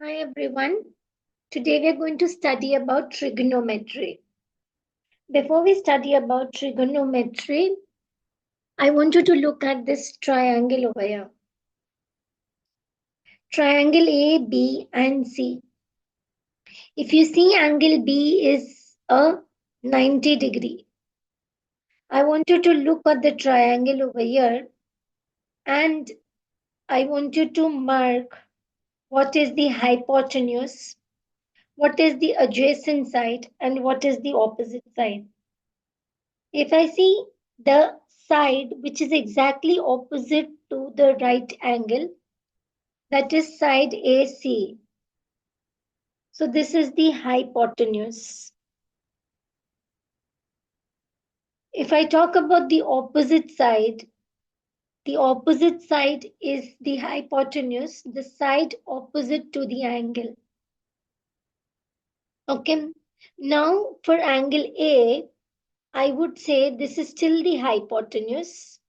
Hi everyone. Today we are going to study about trigonometry. Before we study about trigonometry, I want you to look at this triangle over here. Triangle A, B and C. If you see angle B is a 90 degree. I want you to look at the triangle over here and I want you to mark what is the hypotenuse, what is the adjacent side and what is the opposite side. If I see the side which is exactly opposite to the right angle, that is side AC. So this is the hypotenuse. If I talk about the opposite side is the hypotenuse, the side opposite to the angle. Okay. Now for angle A, I would say this is still the hypotenuse.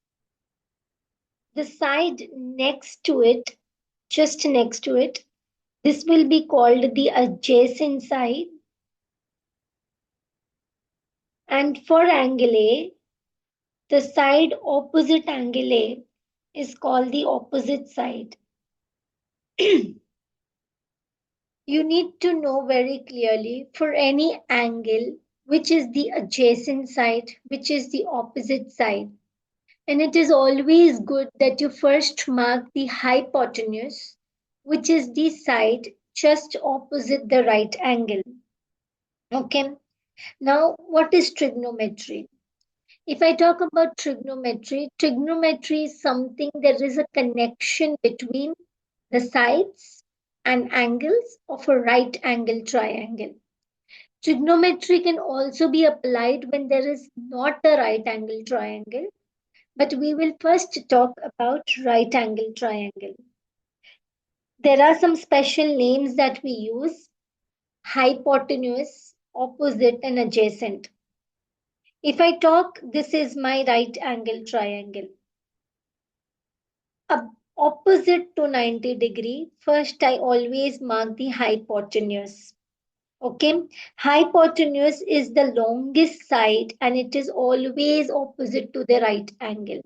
The side next to it, just next to it, this will be called the adjacent side. And for angle A, the side opposite angle A is called the opposite side. You need to know very clearly for any angle which is the adjacent side, which is the opposite side. And it is always good that you first mark the hypotenuse, which is the side just opposite the right angle. Okay. Now, what is trigonometry? If I talk about trigonometry is something there is a connection between the sides and angles of a right angle triangle. Trigonometry can also be applied when there is not a right angle triangle, but we will first talk about right angle triangle. There are some special names that we use: hypotenuse, opposite, and adjacent. If I talk, this is my right angle triangle. Opposite to 90 degree, first I always mark the hypotenuse. Okay, hypotenuse is the longest side and it is always opposite to the right angle.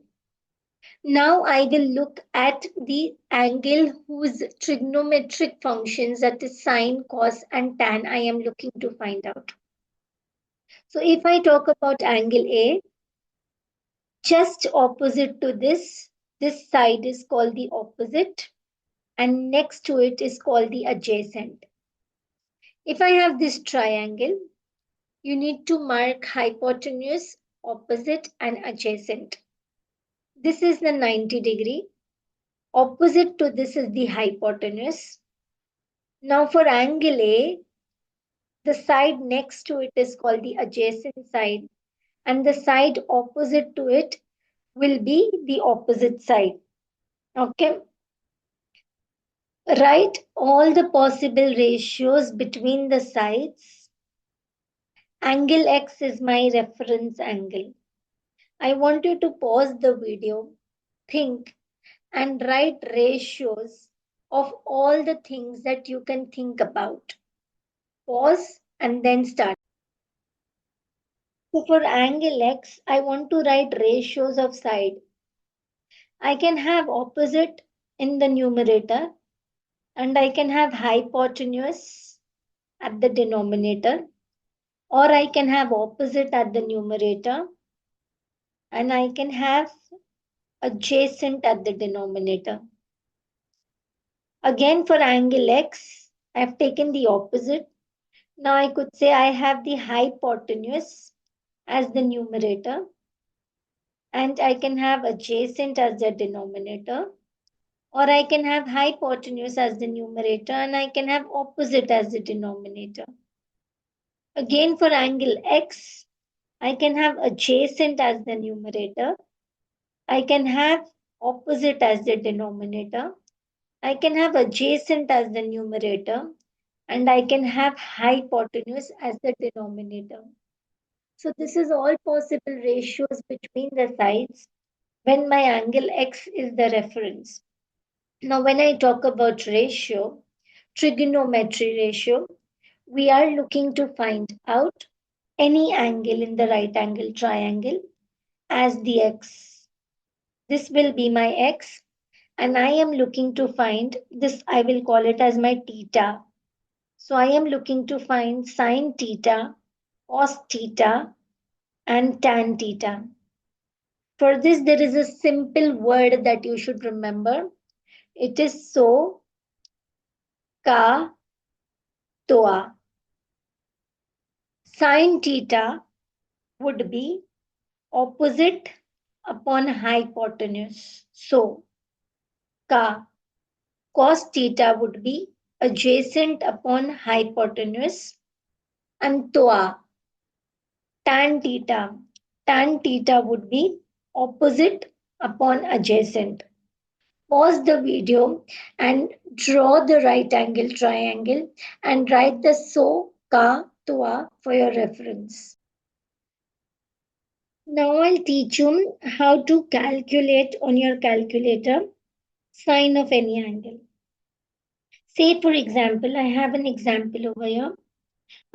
Now I will look at the angle whose trigonometric functions, that is sine, cos and tan, I am looking to find out. So if I talk about angle A, just opposite to this side is called the opposite and next to it is called the adjacent. If I have this triangle, you need to mark hypotenuse, opposite and adjacent. This is the 90 degree. Opposite to this is the hypotenuse. Now for angle A, the side next to it is called the adjacent side and the side opposite to it will be the opposite side. Okay. Write all the possible ratios between the sides. Angle X is my reference angle. I want you to pause the video, think, and write ratios of all the things that you can think about. Pause and then start. So for angle X, I want to write ratios of side. I can have opposite in the numerator and I can have hypotenuse at the denominator, or I can have opposite at the numerator and I can have adjacent at the denominator. Again for angle X, I have taken the opposite. Now I could say I have the hypotenuse as the numerator and I can have adjacent as the denominator, or I can have hypotenuse as the numerator and I can have opposite as the denominator. Again for angle X, I can have adjacent as the numerator. I can have opposite as the denominator. I can have adjacent as the numerator. And I can have hypotenuse as the denominator. So this is all possible ratios between the sides when my angle X is the reference. Now when I talk about ratio, trigonometry ratio, we are looking to find out any angle in the right angle triangle as the x. This will be my x, and I am looking to find this, I will call it as my theta. So I am looking to find sine theta, cos theta, and tan theta. For this, there is a simple word that you should remember. It is so, ka, toa. Sine theta would be opposite upon hypotenuse. So, ka. Cos theta would be adjacent upon hypotenuse. And toa, tan theta. Tan theta would be opposite upon adjacent. Pause the video and draw the right angle triangle and write the so, ka, toa for your reference. Now I'll teach you how to calculate on your calculator sine of any angle. Say for example, I have an example over here.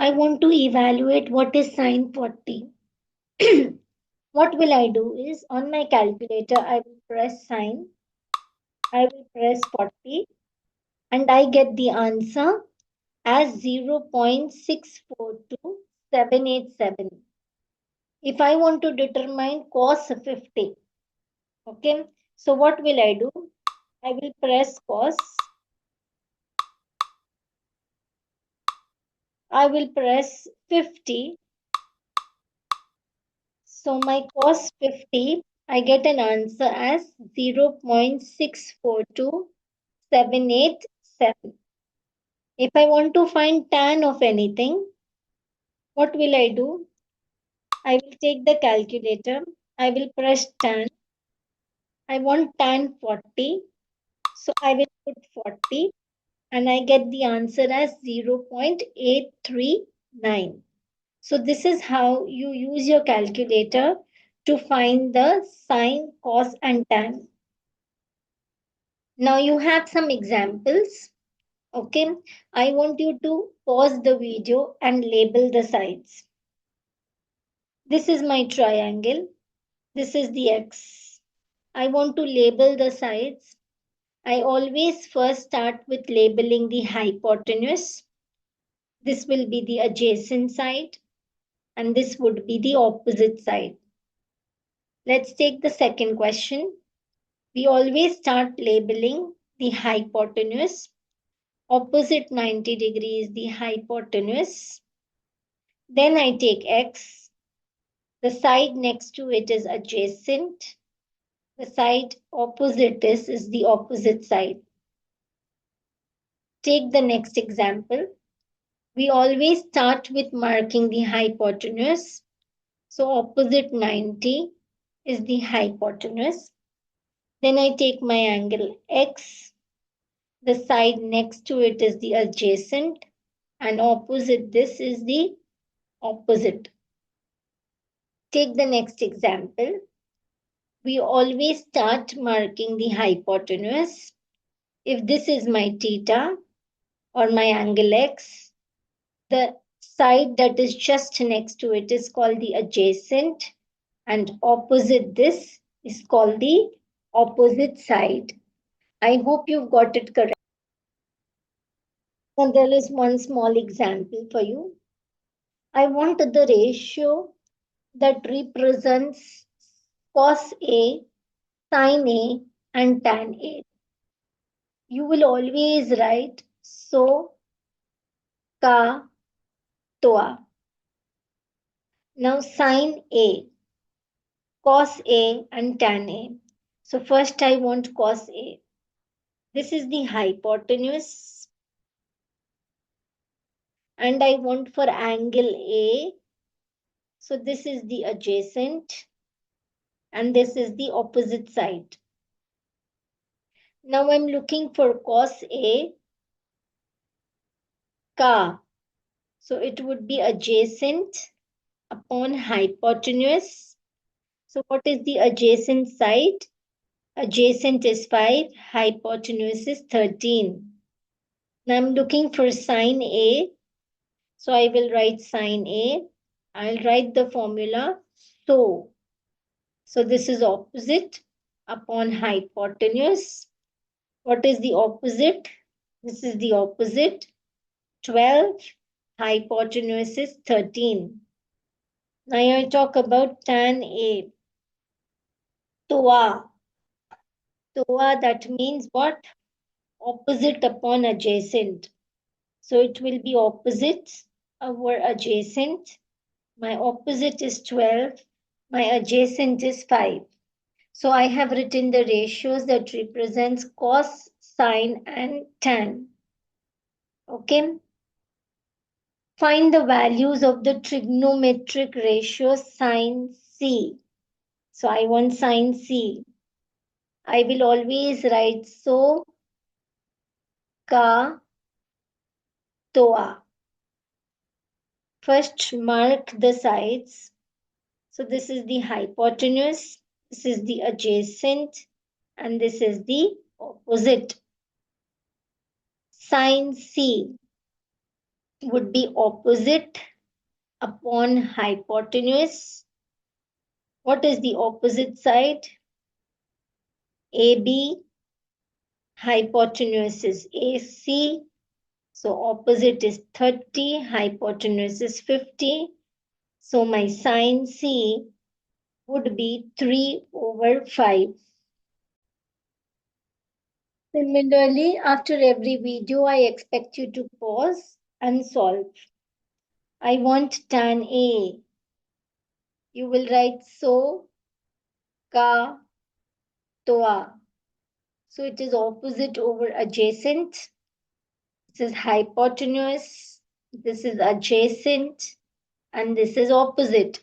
I want to evaluate what is sine 40. What will I do is on my calculator, I will press sine, I will press 40, and I get the answer as 0.642787. If I want to determine cos 50, okay, so what will I do? I will press cos, I will press 50. So my cos 50, I get an answer as 0.642787. If I want to find tan of anything, what will I do? I will take the calculator. I will press tan. I want tan 40. So I will put 40 and I get the answer as 0.839. So this is how you use your calculator to find the sine, cos and tan. Now you have some examples. Okay, I want you to pause the video and label the sides. This is my triangle. This is the x. I want to label the sides. I always first start with labeling the hypotenuse. This will be the adjacent side and this would be the opposite side. Let's take the second question. We always start labeling the hypotenuse. Opposite 90 degrees the hypotenuse. Then I take x. The side next to it is adjacent. The side opposite this is the opposite side. Take the next example. We always start with marking the hypotenuse. So opposite 90 is the hypotenuse. Then I take my angle x. The side next to it is the adjacent and opposite this is the opposite. Take the next example. We always start marking the hypotenuse. If this is my theta or my angle x, the side that is just next to it is called the adjacent and opposite this is called the opposite side. I hope you've got it correct. And there is one small example for you. I want the ratio that represents cos A, sin A, and tan A. You will always write so, ka, toa. Now sin A, cos A, and tan A. So first I want cos A. This is the hypotenuse. And I want for angle A. So this is the adjacent. And this is the opposite side. Now I'm looking for cos A, ka. So it would be adjacent upon hypotenuse. So what is the adjacent side? Adjacent is 5, hypotenuse is 13. Now I'm looking for sine A. So I will write sine A. I'll write the formula. So this is opposite upon hypotenuse. What is the opposite? This is the opposite. 12. Hypotenuse is 13. Now I talk about tan A. Toa. Toa, that means what? Opposite upon adjacent. So it will be opposite over adjacent. My opposite is 12. My adjacent is 5. So I have written the ratios that represents cos, sine and tan. Okay. Find the values of the trigonometric ratio sine C. So I want sine C. I will always write so ka toa. First mark the sides. So this is the hypotenuse, this is the adjacent, and this is the opposite. Sine C would be opposite upon hypotenuse. What is the opposite side? AB. Hypotenuse is AC. So opposite is 30, hypotenuse is 50. So my sine C would be 3/5. Similarly, after every video, I expect you to pause and solve. I want tan A. You will write so, ka, toa. So it is opposite over adjacent. This is hypotenuse. This is adjacent. And this is opposite.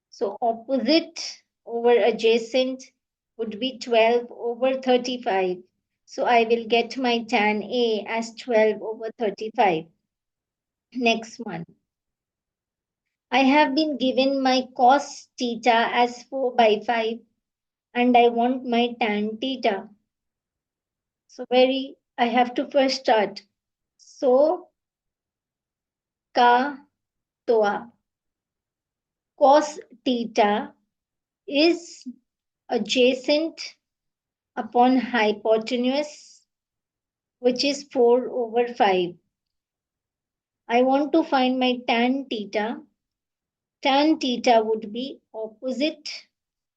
So opposite over adjacent would be 12/35. So I will get my tan A as 12/35. Next one. I have been given my cos theta as 4/5 and I want my tan theta. So I have to first start. So ka toa. Cos theta is adjacent upon hypotenuse, which is 4/5. I want to find my tan theta. Tan theta would be opposite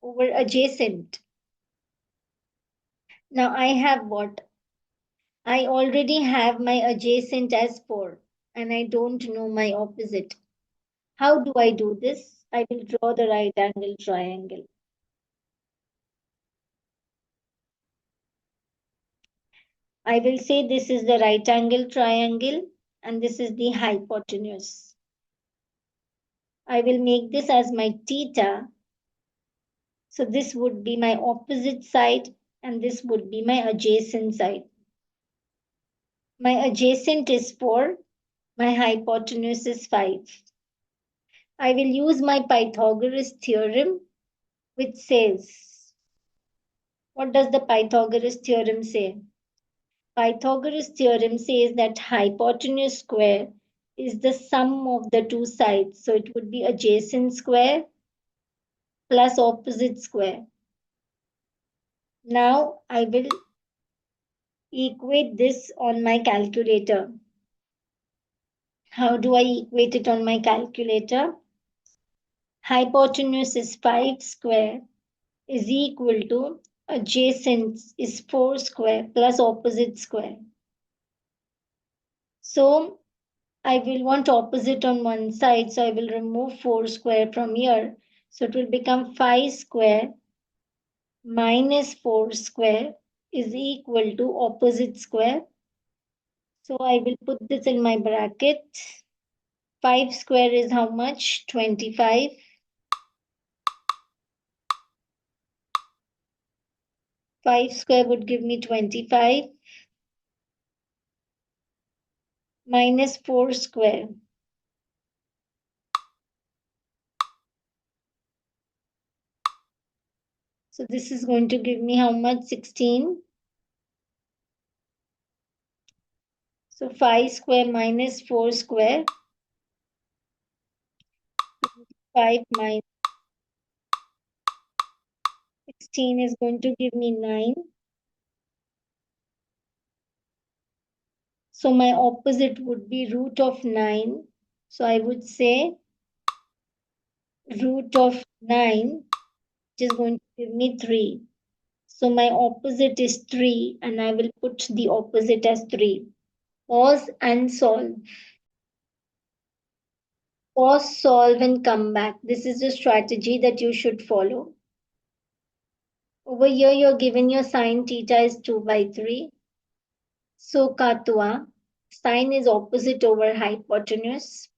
over adjacent. Now I have what? I already have my adjacent as 4 and I don't know my opposite. How do I do this? I will draw the right angle triangle. I will say this is the right angle triangle and this is the hypotenuse. I will make this as my theta. So this would be my opposite side and this would be my adjacent side. My adjacent is 4, my hypotenuse is 5. I will use my Pythagoras theorem, which says, what does the Pythagoras theorem say? Pythagoras theorem says that hypotenuse square is the sum of the two sides. So it would be adjacent square plus opposite square. Now I will equate this on my calculator. How do I equate it on my calculator? Hypotenuse is 5 square is equal to adjacent is 4 square plus opposite square. So I will want opposite on one side, so I will remove 4 square from here. So it will become 5 square minus 4 square is equal to opposite square. So I will put this in my bracket. 5 square is how much? 25. 5 square would give me 25 minus 4 square. So this is going to give me how much? 16. So 5 square minus 4 square, 5 minus 16 is going to give me 9. So my opposite would be root of 9. So I would say root of 9, which is going to give me 3. So my opposite is 3 and I will put the opposite as 3. Pause and solve. Pause, solve and come back. This is the strategy that you should follow. Over here you're given your sine theta is 2 by 3. So Katwa, sine is opposite over hypotenuse.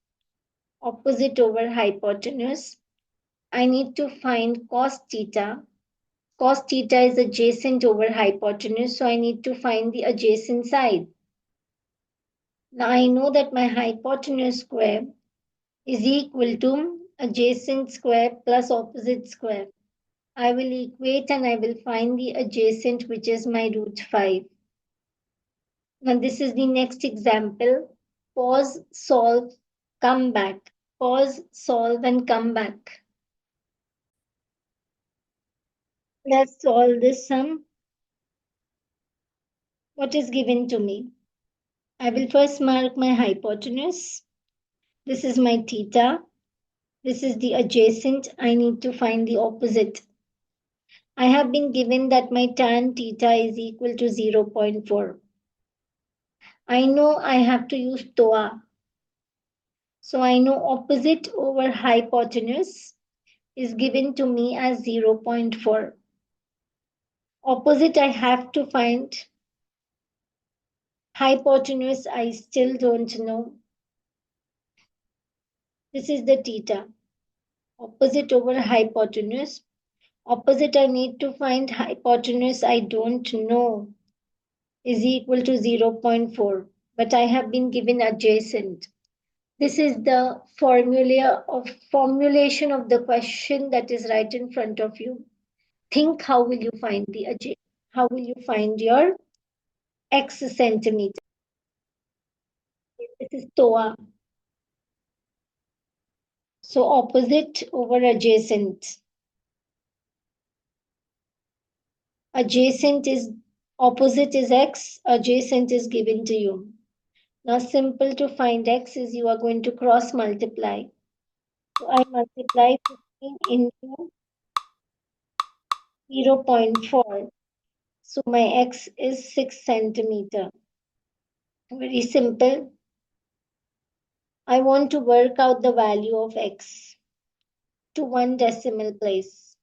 Opposite over hypotenuse. I need to find cos theta. Cos theta is adjacent over hypotenuse, so I need to find the adjacent side. Now I know that my hypotenuse square is equal to adjacent square plus opposite square. I will equate and I will find the adjacent, which is my root 5. Now this is the next example. Pause, solve, come back. Pause, solve and come back. Let's solve this sum. What is given to me? I will first mark my hypotenuse. This is my theta. This is the adjacent. I need to find the opposite. I have been given that my tan theta is equal to 0.4. I know I have to use TOA. So I know opposite over hypotenuse is given to me as 0.4. Opposite I have to find. Hypotenuse I still don't know. This is the theta. Opposite over hypotenuse. Opposite I need to find, hypotenuse I don't know, is equal to 0.4. But I have been given adjacent. This is the formulation of the question that is right in front of you. Think how will you find the adjacent? How will you find your x centimeter? This is TOA. So opposite over adjacent. Adjacent is opposite is x, adjacent is given to you. Now simple to find x is you are going to cross multiply. So I multiply 15 into 0.4. So my x is 6 centimeter. Very simple. I want to work out the value of x to one decimal place.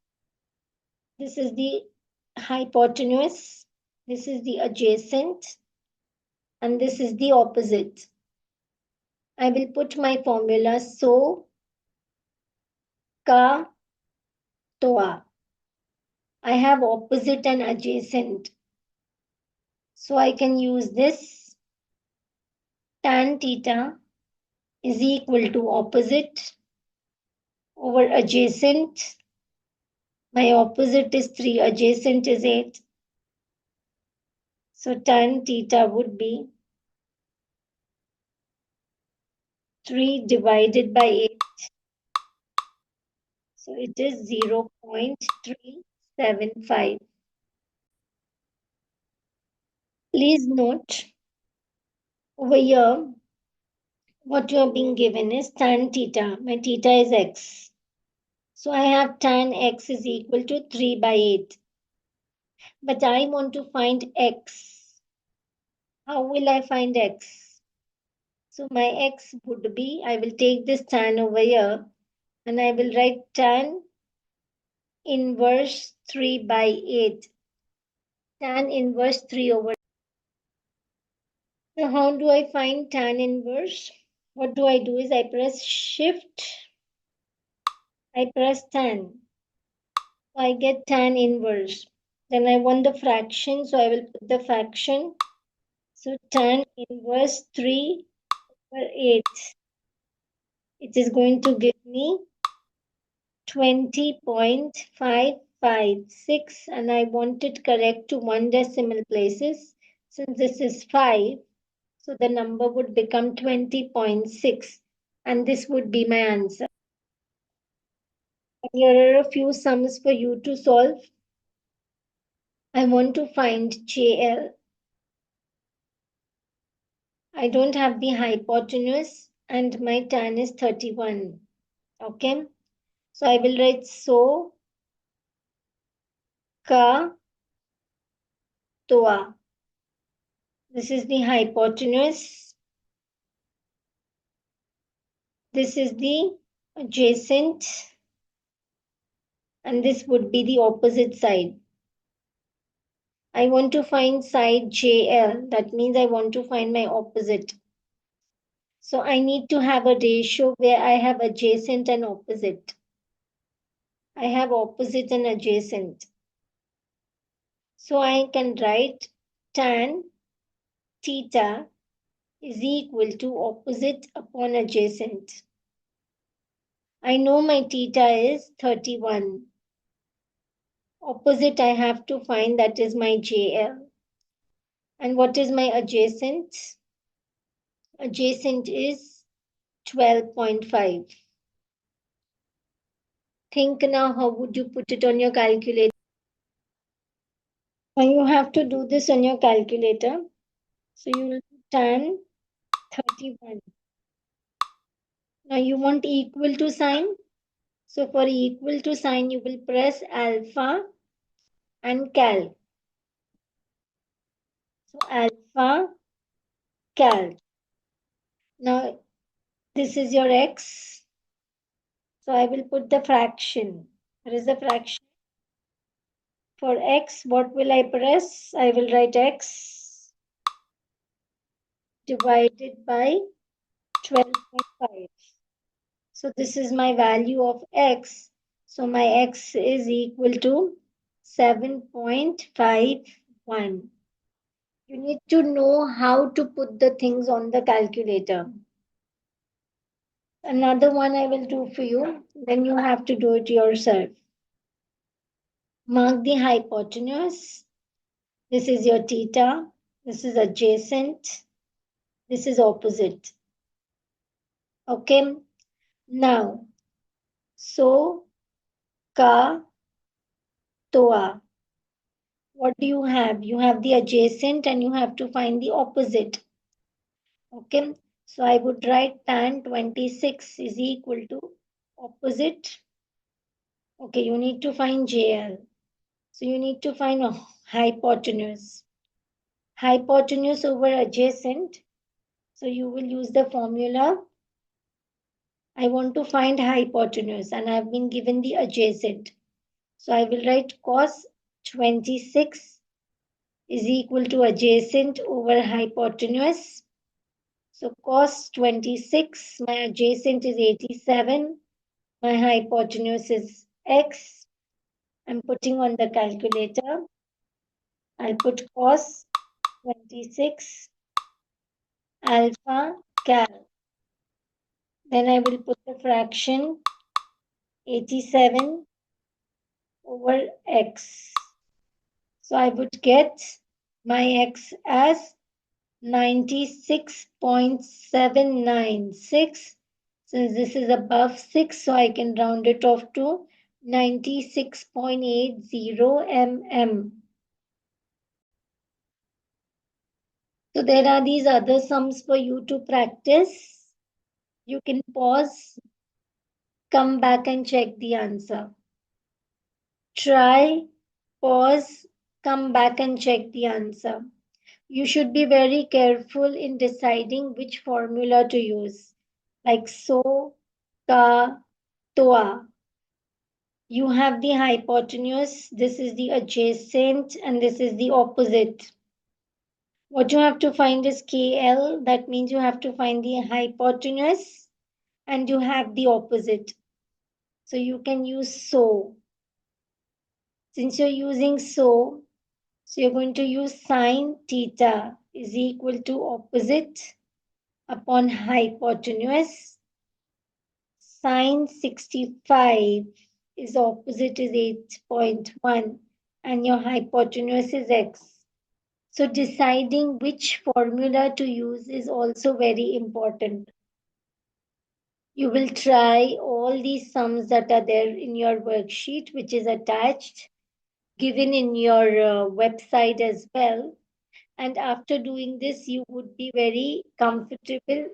This is the hypotenuse, this is the adjacent, and this is the opposite. I will put my formula so ka toa. I have opposite and adjacent. So I can use this. Tan theta is equal to opposite over adjacent. My opposite is 3, adjacent is 8. So tan theta would be 3 divided by 8. So it is 0.375. Please note over here, what you are being given is tan theta. My theta is x. So I have tan x is equal to 3 by 8. But I want to find x. How will I find x? So my x would be, I will take this tan over here and I will write tan inverse 3 by 8. Tan inverse 3 over. Now how do I find tan inverse? What do I do is I press shift, I press tan. So I get tan inverse. Then I want the fraction, so I will put the fraction. So tan inverse 3 over 8. It is going to give me 20.556 and I want it correct to one decimal places. Since this is 5, So the number would become 20.6, and this would be my answer. And here are a few sums for you to solve. I want to find JL. I don't have the hypotenuse and my tan is 31. Okay. So I will write so ka toa. This is the hypotenuse. This is the adjacent. And this would be the opposite side. I want to find side JL. That means I want to find my opposite. So I need to have a ratio where I have adjacent and opposite. I have opposite and adjacent. So I can write tan theta is equal to opposite upon adjacent. I know my theta is 31. Opposite I have to find, that is my JL. And what is my adjacent? Adjacent is 12.5. Think now, how would you put it on your calculator? Now you have to do this on your calculator. So you will tan 31. Now you want equal to sign. So for equal to sign, you will press alpha and cal. So alpha, cal. Now this is your x. So I will put the fraction. What is the fraction? For x, what will I press? I will write x divided by 12.5. So this is my value of x. So my x is equal to 7.51. You need to know how to put the things on the calculator. Another one I will do for you. Then you have to do it yourself. Mark the hypotenuse. This is your theta. This is adjacent. This is opposite. Okay. Now, so ka toa. What do you have? You have the adjacent and you have to find the opposite. Okay. So I would write tan 26 is equal to opposite. Okay, you need to find JL. So you need to find a hypotenuse. Hypotenuse over adjacent. So you will use the formula. I want to find hypotenuse and I've been given the adjacent. So I will write cos 26 is equal to adjacent over hypotenuse. So cos 26, my adjacent is 87. My hypotenuse is x. I'm putting on the calculator. I'll put cos 26 alpha cal. Then I will put the fraction 87 over x. So I would get my x as 96.796. Since this is above 6, so I can round it off to 96.80 mm. So there are these other sums for you to practice. You can pause, come back and check the answer. Try, pause, come back and check the answer. You should be very careful in deciding which formula to use, like so, ka, toa. You have the hypotenuse, this is the adjacent, and this is the opposite. What you have to find is KL, that means you have to find the hypotenuse, and you have the opposite. So you can use so. Since you're using so you're going to use sine theta is equal to opposite upon hypotenuse. Sine 65 is opposite is 8.1 and your hypotenuse is x. So deciding which formula to use is also very important. You will try all these sums that are there in your worksheet, which is attached, given in your website as well. And after doing this, you would be very comfortable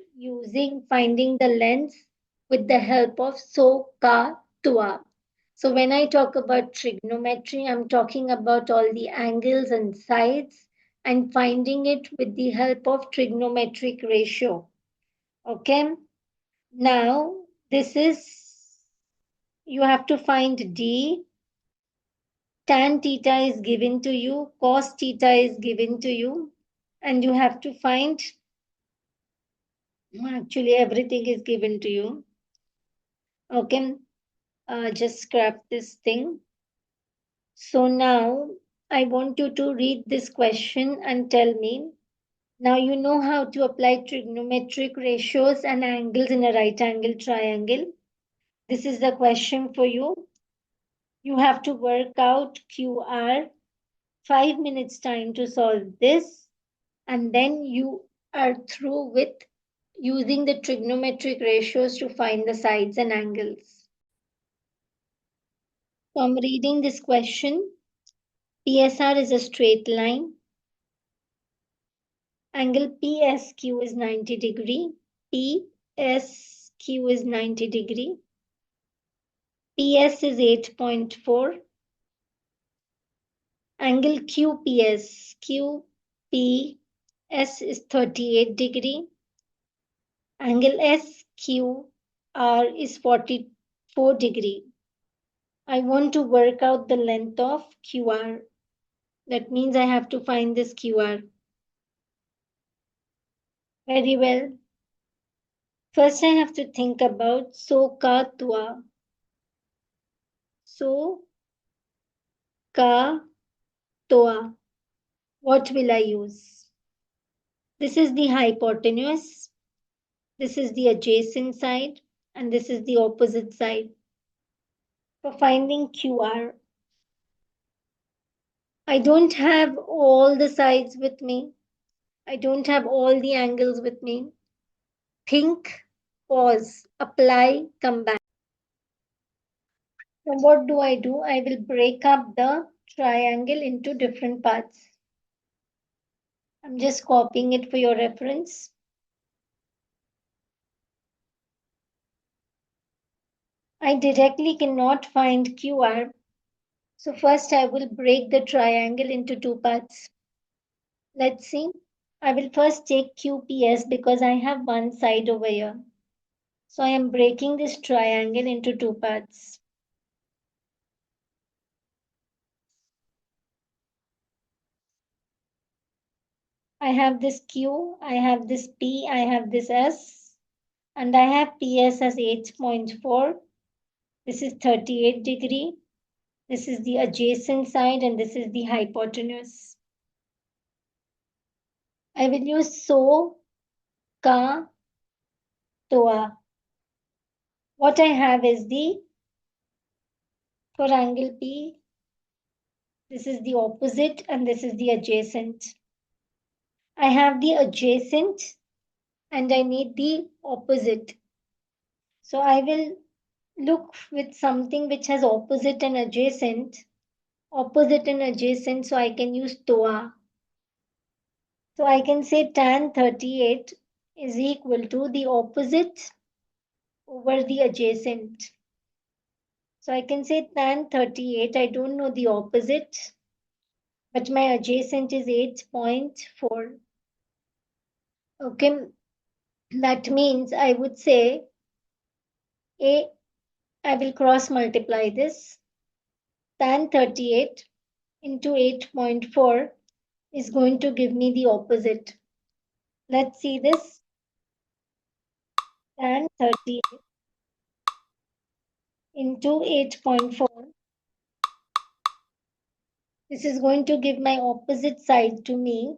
finding the length with the help of so, ka, tua. So when I talk about trigonometry, I'm talking about all the angles and sides and finding it with the help of trigonometric ratio. Okay. Now, this is, you have to find D. Tan theta is given to you, cos theta is given to you, and you have to find, actually, everything is given to you. Okay, just scrap this thing. So now I want you to read this question and tell me. Now you know how to apply trigonometric ratios and angles in a right angle triangle. This is the question for you. You have to work out QR, 5 minutes time to solve this, and then you are through with using the trigonometric ratios to find the sides and angles. So I'm reading this question. PSR is a straight line. Angle PSQ is 90 degree. PSQ is 90 degree. PS is 8.4. Angle QPS, QPS is 38 degree. Angle SQR is 44 degree. I want to work out the length of QR. That means I have to find this QR. Very well. First, I have to think about so ka tua. So ka tua. What will I use? This is the hypotenuse. This is the adjacent side. And this is the opposite side. For finding QR, I don't have all the sides with me. I don't have all the angles with me. Think, pause, apply, come back. So what do? I will break up the triangle into different parts. I'm just copying it for your reference. I directly cannot find QR. So first I will break the triangle into two parts. Let's see. I will first take QPS because I have one side over here. So I am breaking this triangle into two parts. I have this Q, I have this P, I have this S, and I have PS as 8.4. This is 38 degree. This is the adjacent side and this is the hypotenuse. I will use so, ka, toa. What I have is for angle P, this is the opposite and this is the adjacent. I have the adjacent and I need the opposite. So I will look with something which has opposite and adjacent. Opposite and adjacent, so I can use toa. So I can say tan 38 is equal to the opposite over the adjacent. So I can say tan 38, I don't know the opposite, but my adjacent is 8.4. Okay, that means I would say I will cross multiply this. Tan 38 into 8.4 is going to give me the opposite. Let's see this. Tan 38 into 8.4. This is going to give my opposite side to me,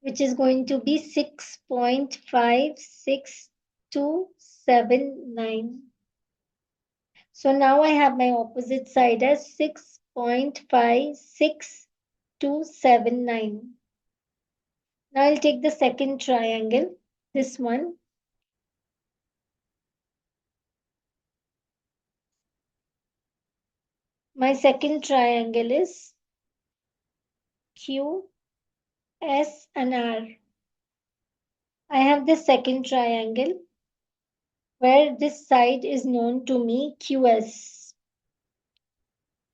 which is going to be 6.56279. So now I have my opposite side as 6.56279. 279. Now I'll take the second triangle, this one. My second triangle is Q, S, and R. I have this second triangle where this side is known to me QS.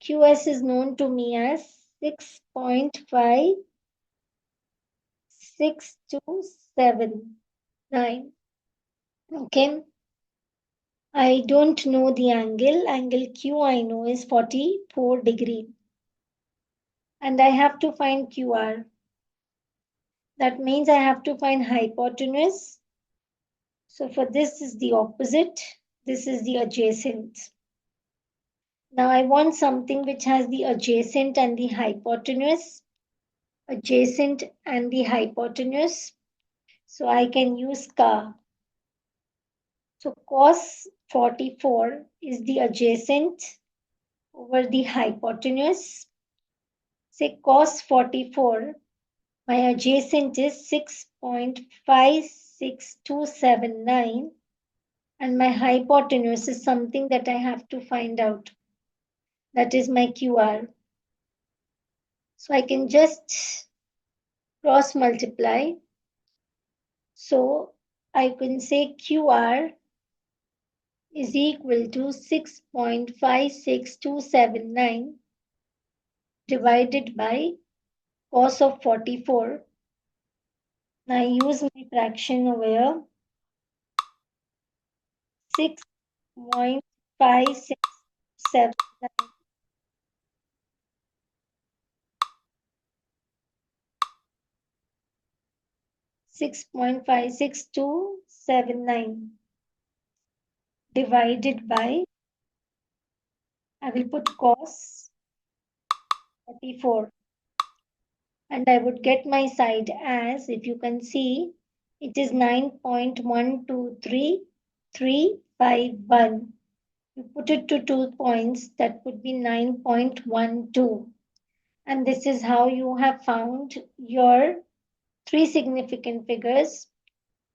QS is known to me as 6.5627.9. Okay. I don't know the angle. Angle Q I know is 44 degree. And I have to find QR. That means I have to find hypotenuse. So for this is the opposite. This is the adjacent. Now I want something which has the adjacent and the hypotenuse. Adjacent and the hypotenuse. So I can use CA. So cos 44 is the adjacent over the hypotenuse. Say cos 44, my adjacent is 6.56279 and my hypotenuse is something that I have to find out. That is my QR. So I can just cross multiply. So I can say QR is equal to 6.56279 divided by cos of 44. Now I use my fraction over here. 6.567 6.56279 divided by, I will put cos 44 and I would get my side as, if you can see, it is 9.123351. You put it to 2 points, that would be 9.12. And this is how you have found your three significant figures.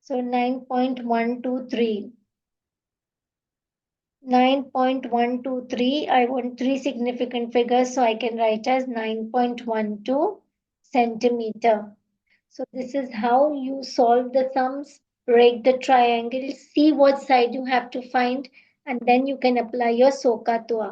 So 9.123. 9.123, I want three significant figures, so I can write as 9.12 centimeter. So this is how you solve the sums, break the triangle, see what side you have to find, and then you can apply your SOHCAHTOA.